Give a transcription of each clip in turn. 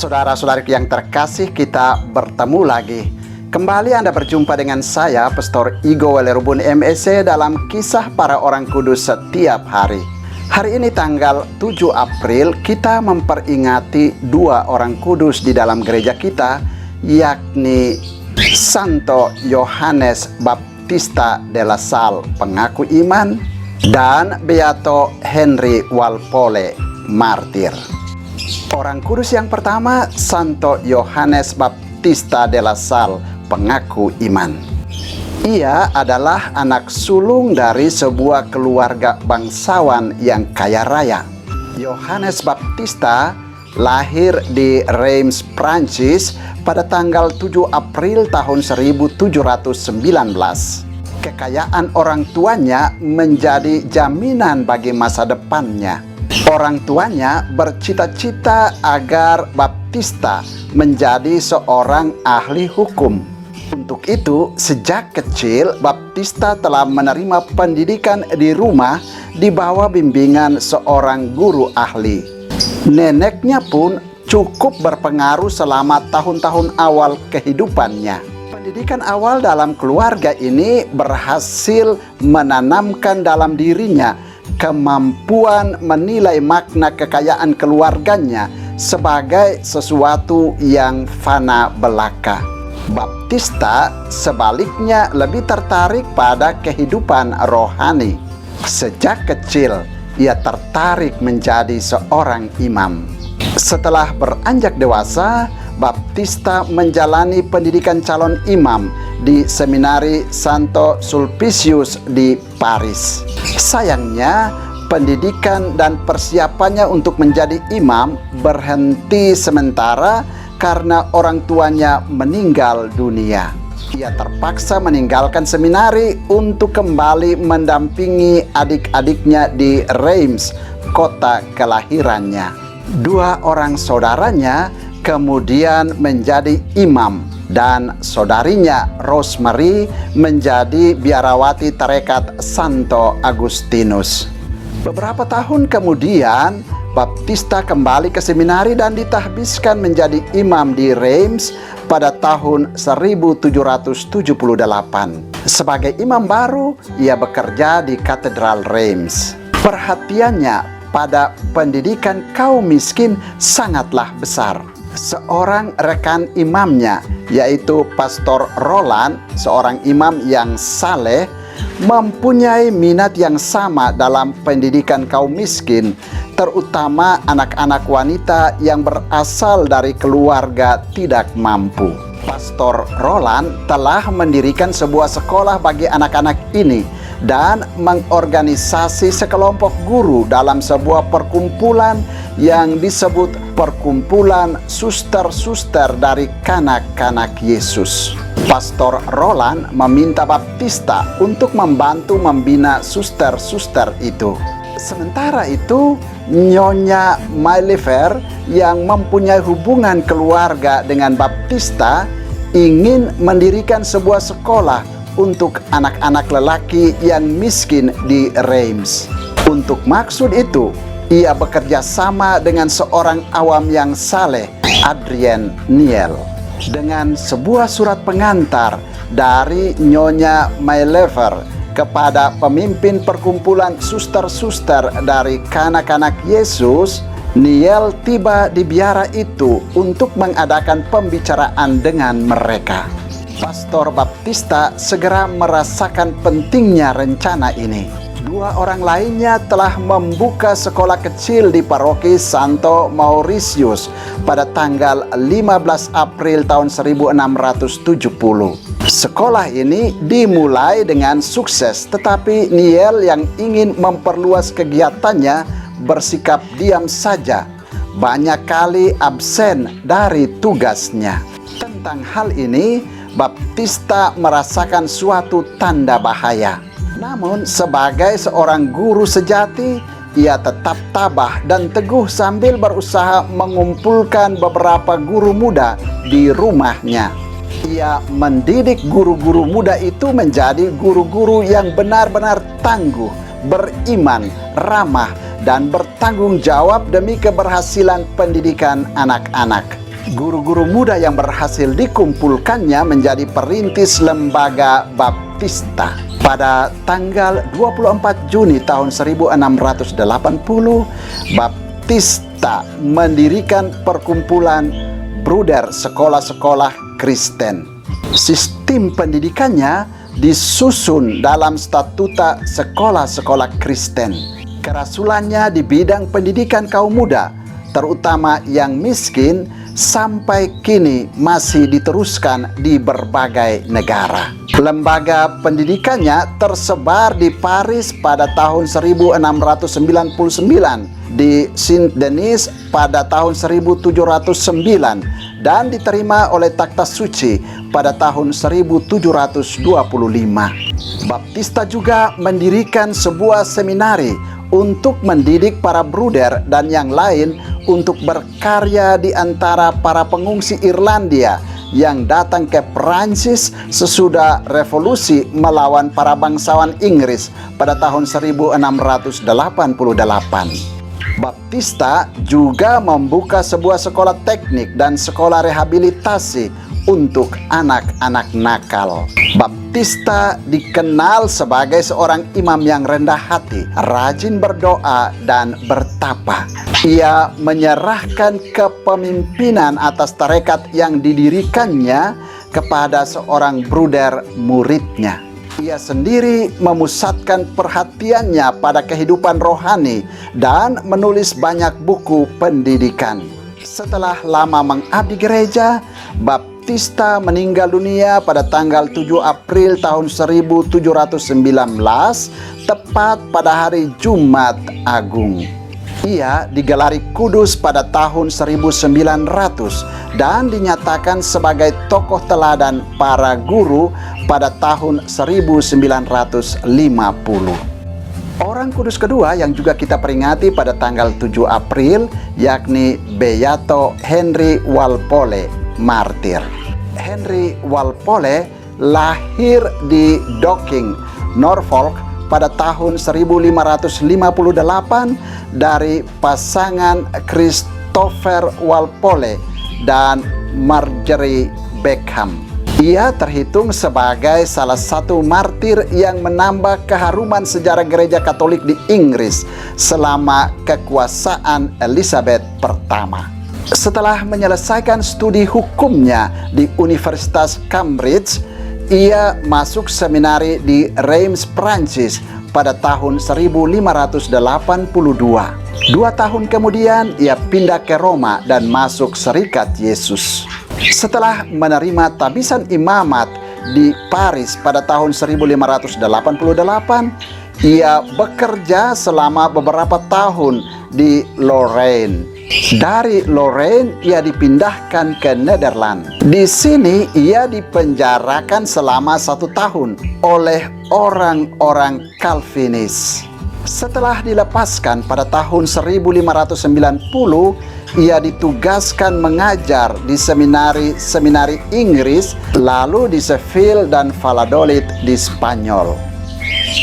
Saudara-saudari yang terkasih, kita bertemu lagi. Kembali Anda berjumpa dengan saya, Pastor Igo Welerubun MEC dalam Kisah Para Orang Kudus Setiap Hari. Hari ini tanggal 7 April, kita memperingati dua orang kudus di dalam gereja kita, yakni Santo Yohanes Baptista de la Salle, pengaku iman, dan Beato Henry Walpole, martir. Orang kudus yang pertama, Santo Yohanes Baptista de la Salle, pengaku iman. Ia adalah anak sulung dari sebuah keluarga bangsawan yang kaya raya. Yohanes Baptista lahir di Reims, Prancis pada tanggal 7 April tahun 1719. Kekayaan orang tuanya menjadi jaminan bagi masa depannya. Orang tuanya bercita-cita agar Baptista menjadi seorang ahli hukum. Untuk itu, sejak kecil Baptista telah menerima pendidikan di rumah di bawah bimbingan seorang guru ahli. Neneknya pun cukup berpengaruh selama tahun-tahun awal kehidupannya. Pendidikan awal dalam keluarga ini berhasil menanamkan dalam dirinya kemampuan menilai makna kekayaan keluarganya sebagai sesuatu yang fana belaka. Baptista sebaliknya lebih tertarik pada kehidupan rohani. Sejak kecil, ia tertarik menjadi seorang imam. Setelah beranjak dewasa, Baptista menjalani pendidikan calon imam di Seminari Santo Sulpicius di Paris. Sayangnya, pendidikan dan persiapannya untuk menjadi imam berhenti sementara karena orang tuanya meninggal dunia. Ia terpaksa meninggalkan seminari untuk kembali mendampingi adik-adiknya di Reims, kota kelahirannya. Dua orang saudaranya kemudian menjadi imam dan saudarinya Rosemary menjadi biarawati tarekat Santo Agustinus. Beberapa tahun kemudian, Baptista kembali ke seminari dan ditahbiskan menjadi imam di Reims pada tahun 1778. Sebagai imam baru, ia bekerja di Katedral Reims. Perhatiannya pada pendidikan kaum miskin sangatlah besar. Seorang rekan imamnya, yaitu Pastor Roland, seorang imam yang saleh, mempunyai minat yang sama dalam pendidikan kaum miskin, terutama anak-anak wanita yang berasal dari keluarga tidak mampu. Pastor Roland telah mendirikan sebuah sekolah bagi anak-anak ini dan mengorganisasi sekelompok guru dalam sebuah perkumpulan yang disebut Perkumpulan Suster-Suster dari Kanak-Kanak Yesus. Pastor Roland meminta Baptista untuk membantu membina suster-suster itu. Sementara itu, Nyonya Mailefer yang mempunyai hubungan keluarga dengan Baptista ingin mendirikan sebuah sekolah untuk anak-anak lelaki yang miskin di Reims. Untuk maksud itu, ia bekerja sama dengan seorang awam yang saleh, Adrien Niel. Dengan sebuah surat pengantar dari Nyonya Mailefer kepada pemimpin perkumpulan suster-suster dari Kanak-Kanak Yesus, Niel tiba di biara itu untuk mengadakan pembicaraan dengan mereka. Pastor Baptista segera merasakan pentingnya rencana ini. Dua orang lainnya telah membuka sekolah kecil di paroki Santo Mauritius pada tanggal 15 April tahun 1670. Sekolah ini dimulai dengan sukses, tetapi Niel yang ingin memperluas kegiatannya bersikap diam saja, banyak kali absen dari tugasnya. Tentang hal ini, Baptista merasakan suatu tanda bahaya. Namun sebagai seorang guru sejati, ia tetap tabah dan teguh sambil berusaha mengumpulkan beberapa guru muda di rumahnya. Ia mendidik guru-guru muda itu menjadi guru-guru yang benar-benar tangguh, beriman, ramah, dan bertanggung jawab demi keberhasilan pendidikan anak-anak. Guru-guru muda yang berhasil dikumpulkannya menjadi perintis lembaga Baptista. Pada tanggal 24 Juni tahun 1680, Baptista mendirikan perkumpulan bruder sekolah-sekolah Kristen. Sistem pendidikannya disusun dalam statuta sekolah-sekolah Kristen. Kerasulannya di bidang pendidikan kaum muda, terutama yang miskin, sampai kini masih diteruskan di berbagai negara. Lembaga pendidikannya tersebar di Paris pada tahun 1699, di Saint-Denis pada tahun 1709, dan diterima oleh Takhta Suci pada tahun 1725. Baptista juga mendirikan sebuah seminari untuk mendidik para bruder dan yang lain untuk berkarya di antara para pengungsi Irlandia yang datang ke Perancis sesudah revolusi melawan para bangsawan Inggris pada tahun 1688. Baptista juga membuka sebuah sekolah teknik dan sekolah rehabilitasi untuk anak-anak nakal. Baptista dikenal sebagai seorang imam yang rendah hati, rajin berdoa dan bertapa. Ia menyerahkan kepemimpinan atas tarekat yang didirikannya kepada seorang bruder muridnya. Ia sendiri memusatkan perhatiannya pada kehidupan rohani dan menulis banyak buku pendidikan. Setelah lama mengabdi gereja, Baptista meninggal dunia pada tanggal 7 April tahun 1719, tepat pada hari Jumat Agung. Ia digelari kudus pada tahun 1900 dan dinyatakan sebagai tokoh teladan para guru pada tahun 1950. Orang kudus kedua yang juga kita peringati pada tanggal 7 April yakni Beato Henry Walpole, martir. Henry Walpole lahir di Dorking, Norfolk pada tahun 1558 dari pasangan Christopher Walpole dan Marjorie Beckham. Ia terhitung sebagai salah satu martir yang menambah keharuman sejarah gereja Katolik di Inggris selama kekuasaan Elizabeth pertama. Setelah menyelesaikan studi hukumnya di Universitas Cambridge, ia masuk seminari di Reims, Prancis pada tahun 1582. 2 tahun kemudian ia pindah ke Roma dan masuk Serikat Yesus. Setelah menerima tabisan imamat di Paris pada tahun 1588, ia bekerja selama beberapa tahun di Lorraine. Dari Lorraine ia dipindahkan ke Nederland. Di sini ia dipenjarakan selama 1 tahun oleh orang-orang Calvinis. Setelah dilepaskan pada tahun 1590, ia ditugaskan mengajar di seminari Inggris, lalu di Seville dan Valladolid di Spanyol.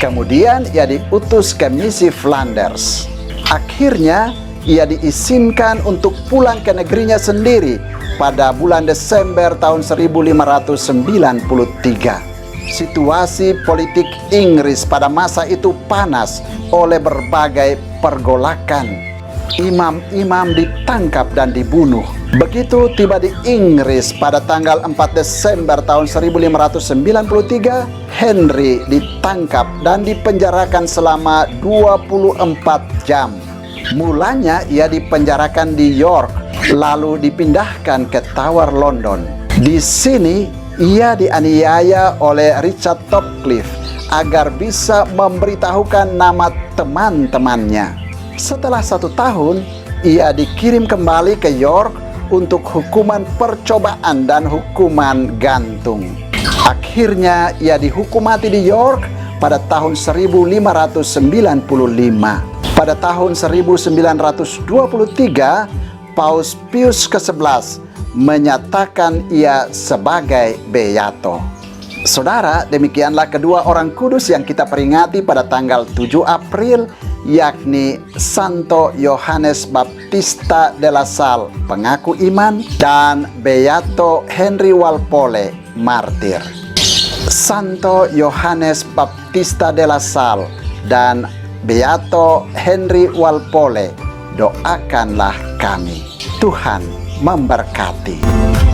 Kemudian ia diutus ke misi Flanders. Akhirnya ia diizinkan untuk pulang ke negerinya sendiri pada bulan Desember tahun 1593. Situasi politik Inggris pada masa itu panas oleh berbagai pergolakan. Imam-imam ditangkap dan dibunuh. Begitu tiba di Inggris pada tanggal 4 Desember tahun 1593, Henry ditangkap dan dipenjarakan selama 24 jam. Mulanya ia dipenjarakan di York, lalu dipindahkan ke Tower London. Di sini ia dianiaya oleh Richard Topcliffe agar bisa memberitahukan nama teman-temannya. Setelah 1 tahun, ia dikirim kembali ke York untuk hukuman percobaan dan hukuman gantung. Akhirnya ia dihukum mati di York pada tahun 1595. Pada tahun 1923, Paus Pius ke-11 menyatakan ia sebagai beato. Saudara, demikianlah kedua orang kudus yang kita peringati pada tanggal 7 April, yakni Santo Yohanes Baptista de la Salle, pengaku iman, dan Beato Henry Walpole, martir. Santo Yohanes Baptista de la Salle dan Beato Henry Walpole, doakanlah kami. Tuhan memberkati.